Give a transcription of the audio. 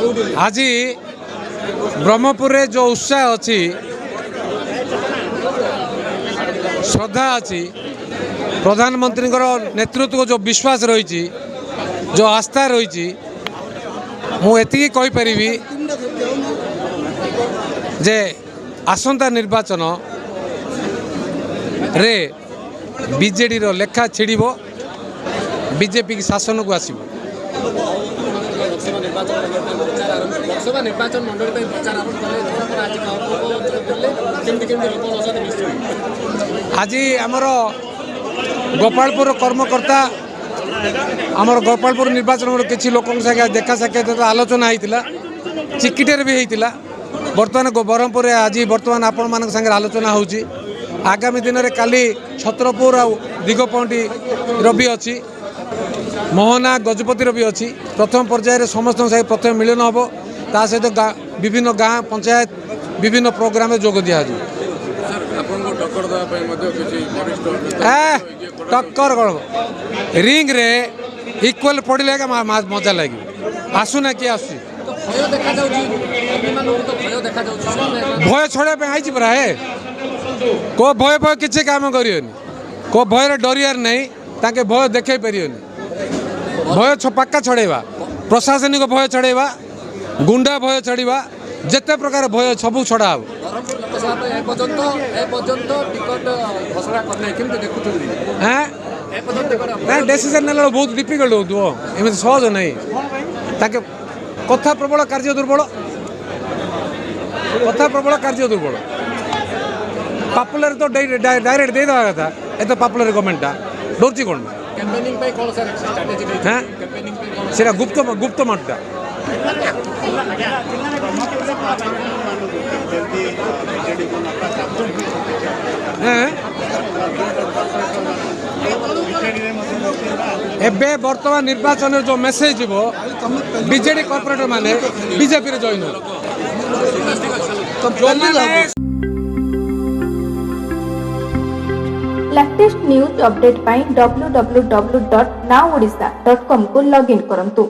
आज ब्रह्मपुर रे जो उत्साह अच्छी श्रद्धा अच्छी प्रधानमंत्री नेतृत्व जो विश्वास रही जो आस्था रही मुझे कहीपरि जे आसंता निर्वाचन रे बीजेडी रो लेखा छिड़ब बीजेपी की शासन को आसब आज आमर गोपालपुर कर्मकर्ता आमर गोपालपुर निर्वाचन किसी लोक देखा साक्षात आलोचना होता चिकिटेर भी होता बर्तमान ब्रह्मपुर आज बर्तमान आपण मान संगे आलोचना होची आगामी दिन में काली छत्रपुर आ दिगपहंटी रवि अच्छी मोहना गजपति रवि अच्छी प्रथम पर्यायर समस्त साथ प्रथम मिलन हम ता सहित विभिन्न गाँ पंचायत विभिन्न प्रोग्राम जोग दिया टक्कर कौन रिंग रे इक्वल पड़े मजा लगे आसुना किए आस भय छड़ा आई परा है को भय भय किसी काम कर को भय डरियार नहीं ताके भय देखे पारियोनी भय पक्का छड़ेवा प्रशासनिक भय छड़ेवा गुंडा भय छड़वा जिते प्रकार भय सबू छड़ा डिसीजन ना बहुत डिफिकल्ट हो सहज नहीं ताके कथा प्रबल कार्य दुर्बल कथा प्रबल कार्य दुर्बल पॉपुलर तो डायरेक्ट दे देवा कथा ए पॉपुलर गवर्नमेंटा डोरची कौन सेटा गुप्त मठटा एबे वर्तमान निर्वाचन जो मेसेज बीजेडी कॉर्पोरेटर माने बीजेपी रे जॉइन हो लेटेस्ट न्यूज अपडेट पाई www.nowodisha.com को लॉगिन करंतु।